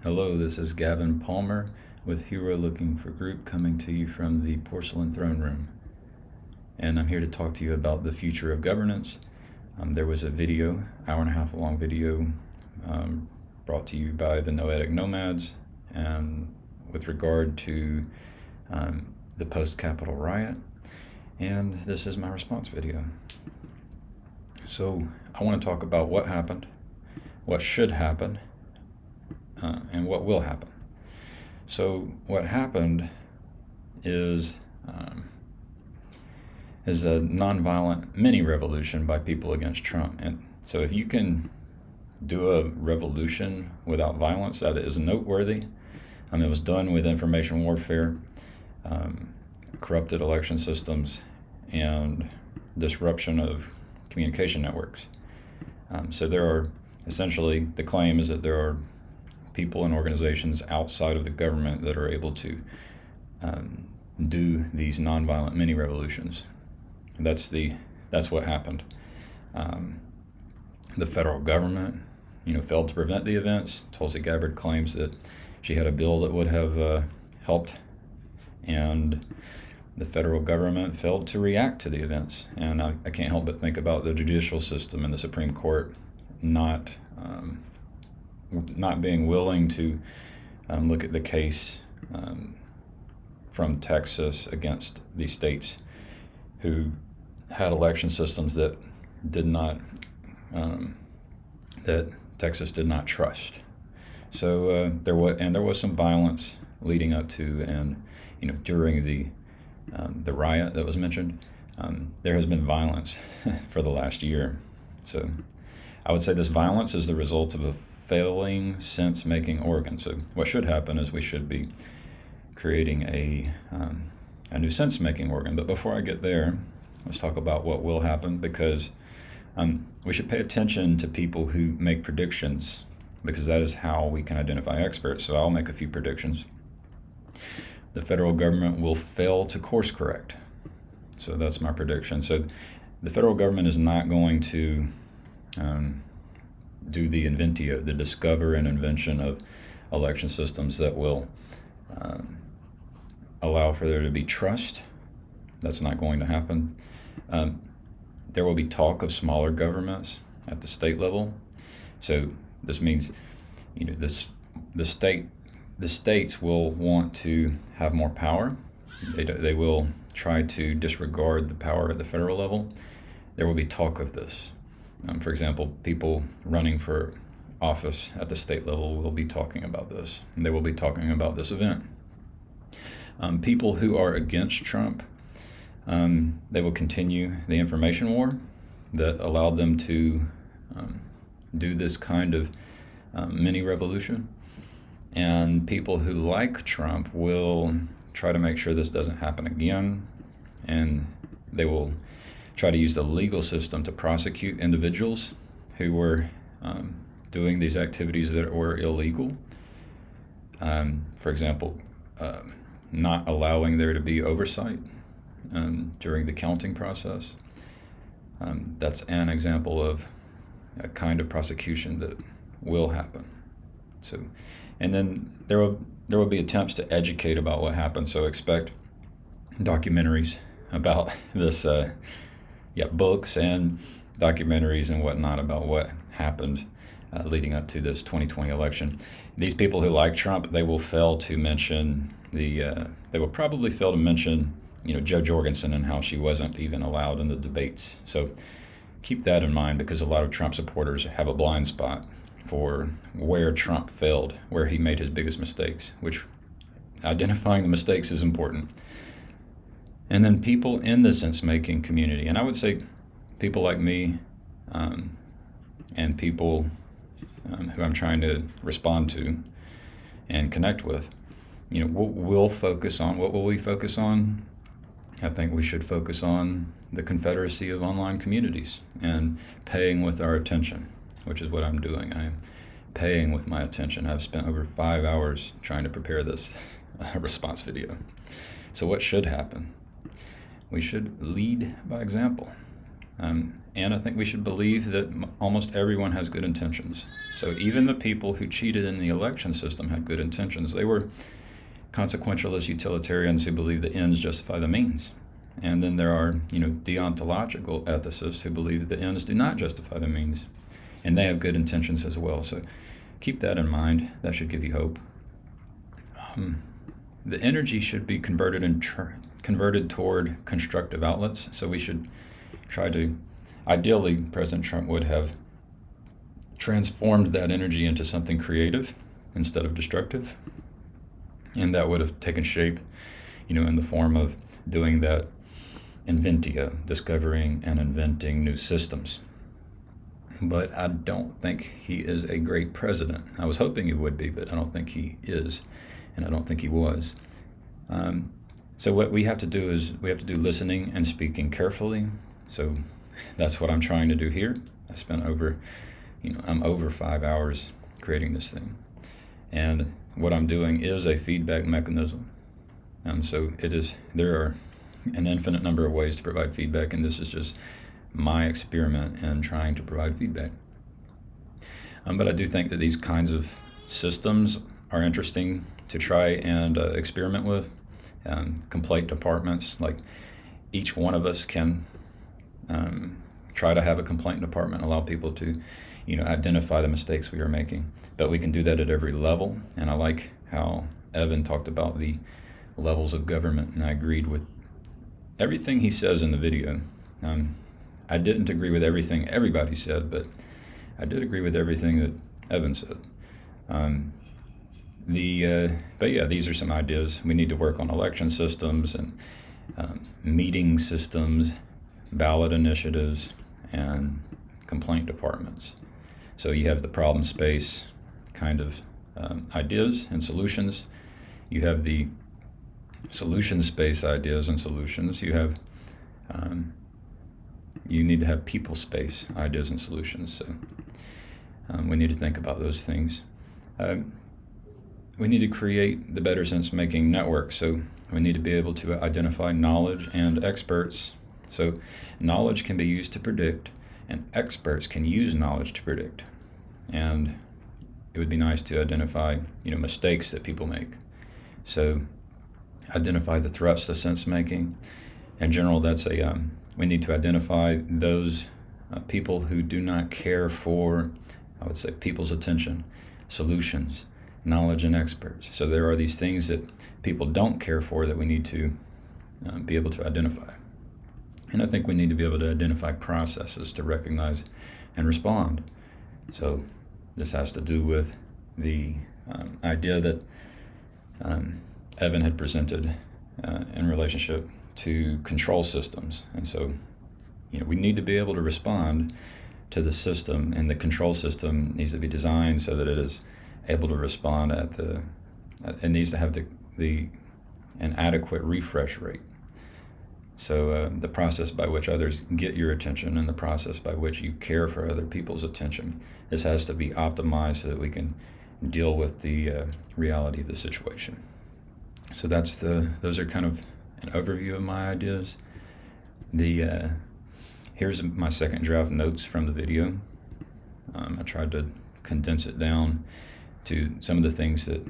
Hello, this is Gavin Palmer with Hero Looking for Group, coming to you from the Porcelain Throne Room. And I'm here to talk to you about the future of governance. There was a video, hour-and-a-half long video, brought to you by the Noetic Nomads, with regard to the post-Capitol riot, and this is my response video. So I want to talk about what happened, what should happen, and what will happen. So what happened is a nonviolent mini revolution by people against Trump. And so if you can do a revolution without violence, that is noteworthy. It was done with information warfare, corrupted election systems, and disruption of communication networks. So there are essentially, the claim is that there are people and organizations outside of the government that are able to do these nonviolent mini revolutions. That's what happened. The federal government, failed to prevent the events. Tulsi Gabbard claims that she had a bill that would have helped, and the federal government failed to react to the events. And I can't help but think about the judicial system and the Supreme Court not being willing to look at the case from Texas against these states who had election systems that that Texas did not trust. So there was some violence leading up to and during the riot that was mentioned. There has been violence for the last year. So I would say this violence is the result of a failing sense-making organ. So what should happen is we should be creating a new sense-making organ. But before I get there, let's talk about what will happen, because we should pay attention to people who make predictions, because that is how we can identify experts. So I'll make a few predictions. The federal government will fail to course correct. So that's my prediction. So the federal government is not going to do the inventio, the discover and invention of election systems that will allow for there to be trust. That's not going to happen. There will be talk of smaller governments at the state level. So this means, the states will want to have more power. They will try to disregard the power at the federal level. There will be talk of this. For example, people running for office at the state level will be talking about this. And they will be talking about this event. People who are against Trump, they will continue the information war that allowed them to do this kind of mini revolution. And people who like Trump will try to make sure this doesn't happen again, and they will try to use the legal system to prosecute individuals who were doing these activities that were illegal. For example, not allowing there to be oversight during the counting process. That's an example of a kind of prosecution that will happen. So, and then there will be attempts to educate about what happened. So expect documentaries about this, books and documentaries and whatnot about what happened leading up to this 2020 election. These people who like Trump, they will fail to mention they will probably fail to mention, Jo Jorgensen and how she wasn't even allowed in the debates. So keep that in mind, because a lot of Trump supporters have a blind spot for where Trump failed, where he made his biggest mistakes, which identifying the mistakes is important. And then people in the sense-making community, and I would say people like me and people who I'm trying to respond to and connect with, we'll focus on, what will we focus on? I think we should focus on the confederacy of online communities and paying with our attention, which is what I'm doing. I am paying with my attention. I've spent over 5 hours trying to prepare this response video. So what should happen? We should lead by example. And I think we should believe that almost everyone has good intentions. So even the people who cheated in the election system had good intentions. They were consequentialist utilitarians who believe the ends justify the means. And then there are, deontological ethicists who believe the ends do not justify the means. And they have good intentions as well. So keep that in mind. That should give you hope. The energy should be converted toward constructive outlets. So we should try to, ideally, President Trump would have transformed that energy into something creative instead of destructive. And that would have taken shape, in the form of doing that inventia, discovering and inventing new systems. But I don't think he is a great president. I was hoping he would be, but I don't think he is, and I don't think he was. So what we have to do is we have to do listening and speaking carefully. So that's what I'm trying to do here. I spent I'm over 5 hours creating this thing. And what I'm doing is a feedback mechanism. So there are an infinite number of ways to provide feedback, and this is just my experiment in trying to provide feedback. But I do think that these kinds of systems are interesting to try and experiment with. Complaint departments, like each one of us can try to have a complaint department, allow people to, identify the mistakes we are making. But we can do that at every level, and I like how Evan talked about the levels of government, and I agreed with everything he says in the video. I didn't agree with everything everybody said, but I did agree with everything that Evan said. But yeah, these are some ideas. We need to work on election systems and meeting systems, ballot initiatives, and complaint departments. So you have the problem space kind of ideas and solutions. You have the solution space ideas and solutions. You have you need to have people space ideas and solutions. So we need to think about those things. We need to create the better sense making network. So we need to be able to identify knowledge and experts. So knowledge can be used to predict, and experts can use knowledge to predict. And it would be nice to identify, mistakes that people make. So identify the threats to sense making. In general, we need to identify those people who do not care for, I would say, people's attention, solutions, knowledge, and experts. So there are these things that people don't care for that we need to be able to identify. And I think we need to be able to identify processes to recognize and respond. So this has to do with the idea that Evan had presented in relationship to control systems. And so, we need to be able to respond to the system, and the control system needs to be designed so that it is able to respond it needs to have an adequate refresh rate. So the process by which others get your attention and the process by which you care for other people's attention, this has to be optimized so that we can deal with the reality of the situation. So those are kind of an overview of my ideas. Here's my second draft notes from the video. I tried to condense it down to some of the things that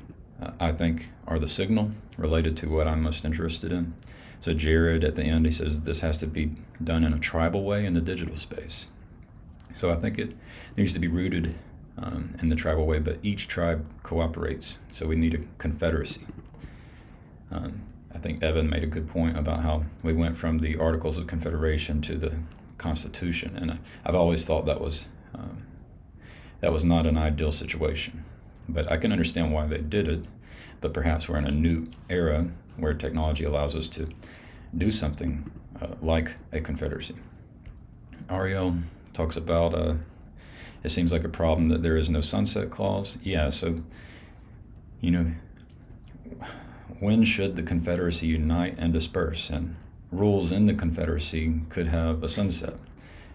I think are the signal related to what I'm most interested in. So Jared, at the end, he says this has to be done in a tribal way in the digital space. So I think it needs to be rooted in the tribal way, but each tribe cooperates. So we need a confederacy. I think Evan made a good point about how we went from the Articles of Confederation to the Constitution, and I've always thought that was not an ideal situation. But I can understand why they did it, but perhaps we're in a new era where technology allows us to do something like a confederacy. Ariel talks about it seems like a problem that there is no sunset clause. Yeah, so, when should the confederacy unite and disperse? And rules in the confederacy could have a sunset.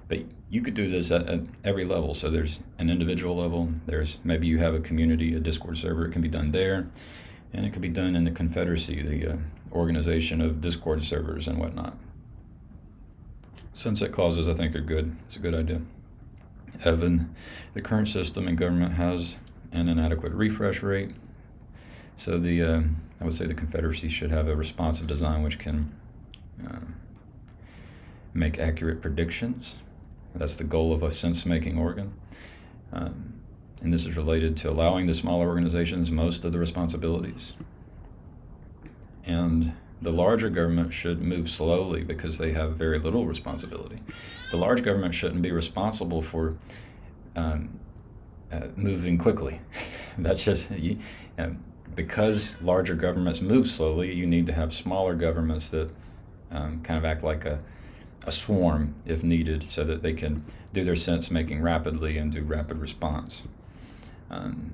But you could do this at every level. So there's an individual level, maybe you have a community, a Discord server, it can be done there. And it could be done in the confederacy, the organization of Discord servers and whatnot. Sunset clauses, I think, are good. It's a good idea. Evan, the current system in government has an inadequate refresh rate. So I would say the Confederacy should have a responsive design which can make accurate predictions. That's the goal of a sense-making organ. And this is related to allowing the smaller organizations most of the responsibilities. And the larger government should move slowly because they have very little responsibility. The large government shouldn't be responsible for moving quickly. That's just, because larger governments move slowly, you need to have smaller governments that kind of act like a swarm if needed, so that they can do their sense making rapidly and do rapid response.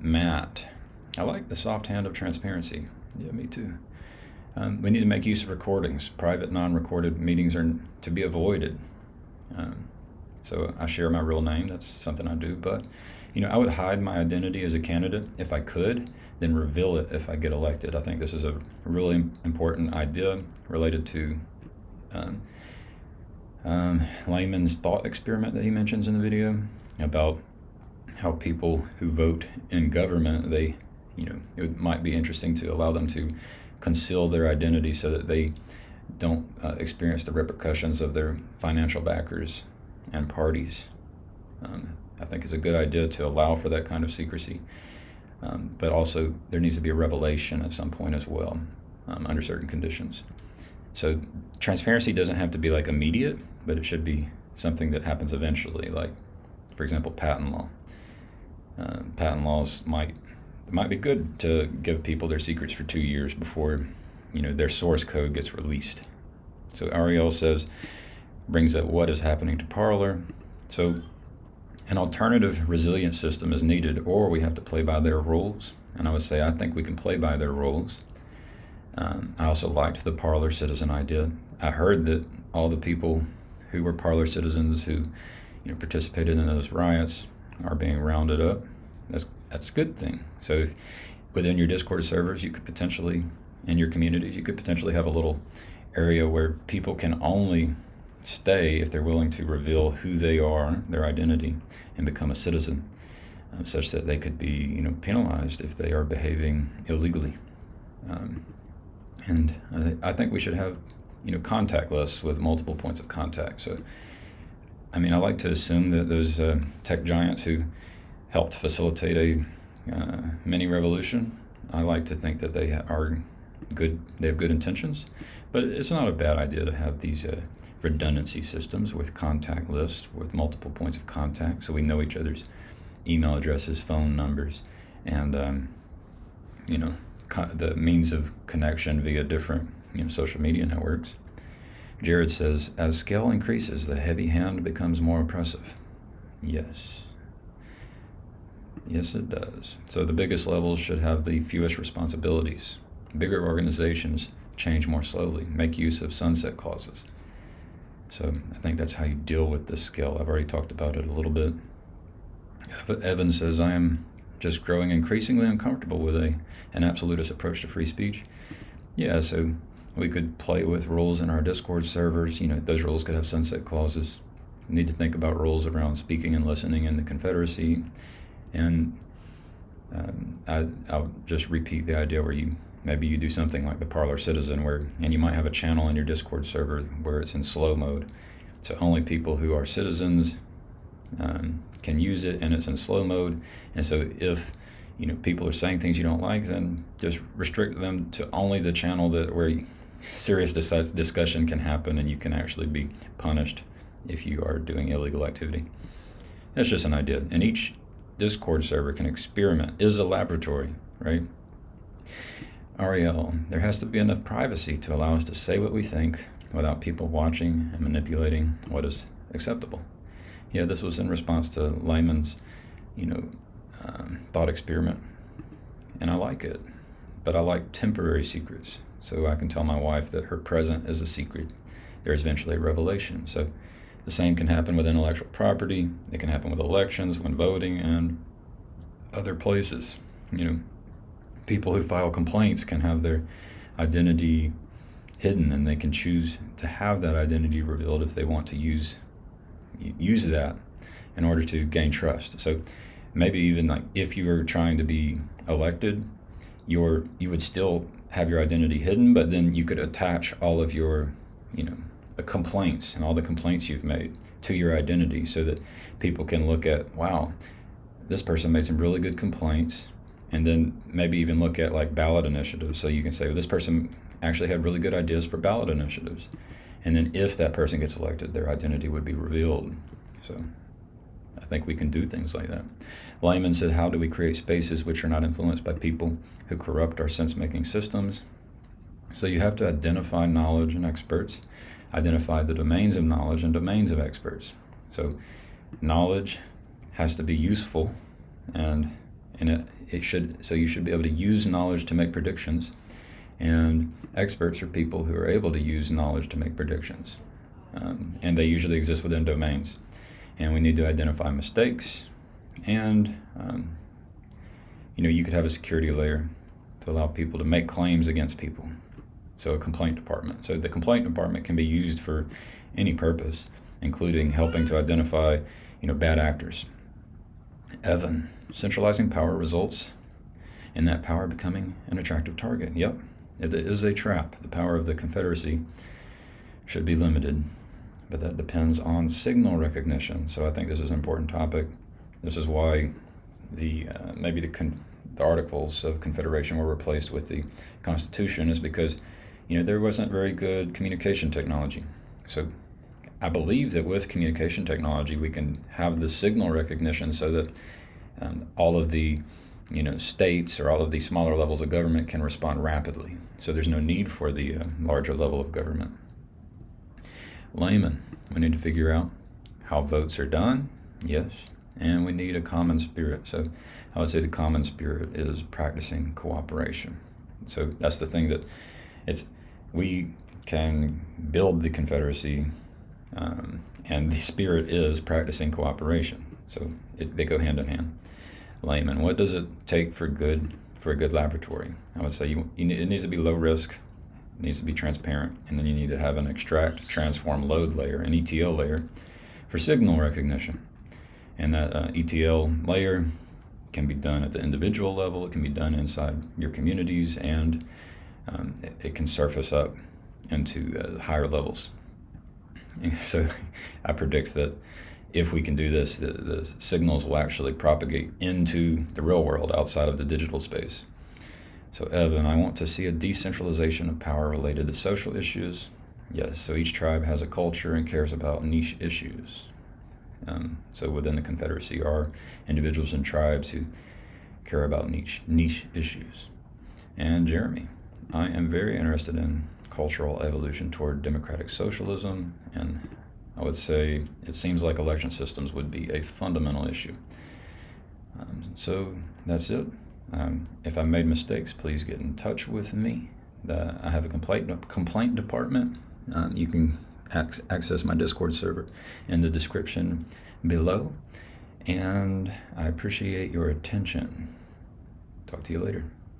Matt, I like the soft hand of transparency. Yeah, me too. We need to make use of recordings. Private, non-recorded meetings are to be avoided. So I share my real name. That's something I do. But, I would hide my identity as a candidate if I could, then reveal it if I get elected. I think this is a really important idea related to Layman's thought experiment that he mentions in the video about how people who vote in government, it might be interesting to allow them to conceal their identity so that they don't experience the repercussions of their financial backers and parties. I think it's a good idea to allow for that kind of secrecy. But also there needs to be a revelation at some point as well, under certain conditions. So transparency doesn't have to be like immediate, but it should be something that happens eventually, like, for example, patent law. Patent laws might be good to give people their secrets for 2 years before their source code gets released. So Ariel brings up what is happening to Parlor. So an alternative resilient system is needed, or we have to play by their rules. And I would say I think we can play by their rules. I also liked the Parlor Citizen idea. I heard that all the people who were Parlor Citizens who participated in those riots are being rounded up. That's a good thing. So within your Discord servers, you could potentially, in your communities, you could potentially have a little area where people can only stay if they're willing to reveal who they are, their identity, and become a citizen, such that they could be penalized if they are behaving illegally. And I think we should have contact lists with multiple points of contact. So I like to assume that those tech giants who helped facilitate a mini revolution, I like to think that they are good. They have good intentions, but it's not a bad idea to have these redundancy systems with contact lists with multiple points of contact, so we know each other's email addresses, phone numbers, and the means of connection via different social media networks. Jared says, as scale increases, the heavy hand becomes more oppressive. Yes, it does. So the biggest levels should have the fewest responsibilities. Bigger organizations change more slowly, make use of sunset clauses. So I think that's how you deal with this scale. I've already talked about it a little bit. Evan says, I am just growing increasingly uncomfortable with an absolutist approach to free speech. Yeah, so we could play with rules in our Discord servers. Those rules could have sunset clauses. We need to think about rules around speaking and listening in the Confederacy. And I'll just repeat the idea where maybe you do something like the Parlor Citizen, and you might have a channel in your Discord server where it's in slow mode. So only people who are citizens can use it, and it's in slow mode. And so if people are saying things you don't like, then just restrict them to only the channel where serious discussion can happen, and you can actually be punished if you are doing illegal activity. That's just an idea. And each Discord server can experiment, is a laboratory, right? Ariel, there has to be enough privacy to allow us to say what we think without people watching and manipulating what is acceptable. Yeah, this was in response to Layman's, thought experiment, and I like it, but I like temporary secrets, so I can tell my wife that her present is a secret. There is eventually a revelation. So the same can happen with intellectual property. It can happen with elections, when voting, and other places. People who file complaints can have their identity hidden, and they can choose to have that identity revealed if they want to use that in order to gain trust. So maybe even like if you were trying to be elected, you would still have your identity hidden, but then you could attach all of your, complaints and all the complaints you've made to your identity, so that people can look at, wow, this person made some really good complaints, and then maybe even look at like ballot initiatives. So you can say, well, this person actually had really good ideas for ballot initiatives, and then if that person gets elected, their identity would be revealed. So I think we can do things like that. Lyman said, how do we create spaces which are not influenced by people who corrupt our sense-making systems? So you have to identify knowledge and experts, identify the domains of knowledge and domains of experts. So knowledge has to be useful, and it should, so you should be able to use knowledge to make predictions, and experts are people who are able to use knowledge to make predictions, and they usually exist within domains. And we need to identify mistakes, and you could have a security layer to allow people to make claims against people. So a complaint department. So the complaint department can be used for any purpose, including helping to identify, bad actors. Evan, centralizing power results in that power becoming an attractive target. Yep, it is a trap. The power of the Confederacy should be limited, but that depends on signal recognition. So I think this is an important topic. This is why the Articles of Confederation were replaced with the Constitution, is because there wasn't very good communication technology. So I believe that with communication technology we can have the signal recognition so that all of the states or all of the smaller levels of government can respond rapidly. So there's no need for the larger level of government. Layman, we need to figure out how votes are done, yes, and we need a common spirit. So I would say the common spirit is practicing cooperation. So that's the thing that we can build the Confederacy, and the spirit is practicing cooperation. So they go hand in hand. Layman, what does it take for a good laboratory? I would say it needs to be low risk. It needs to be transparent, and then you need to have an extract, transform, load layer, an ETL layer for signal recognition. And that ETL layer can be done at the individual level, it can be done inside your communities, and it can surface up into higher levels. And so I predict that if we can do this, the signals will actually propagate into the real world outside of the digital space. So Evan, I want to see a decentralization of power related to social issues. Yes, so each tribe has a culture and cares about niche issues. So within the Confederacy are individuals and tribes who care about niche issues. And Jeremy, I am very interested in cultural evolution toward democratic socialism, and I would say it seems like election systems would be a fundamental issue. So that's it. If I made mistakes, please get in touch with me. I have a complaint department. You can access my Discord server in the description below. And I appreciate your attention. Talk to you later.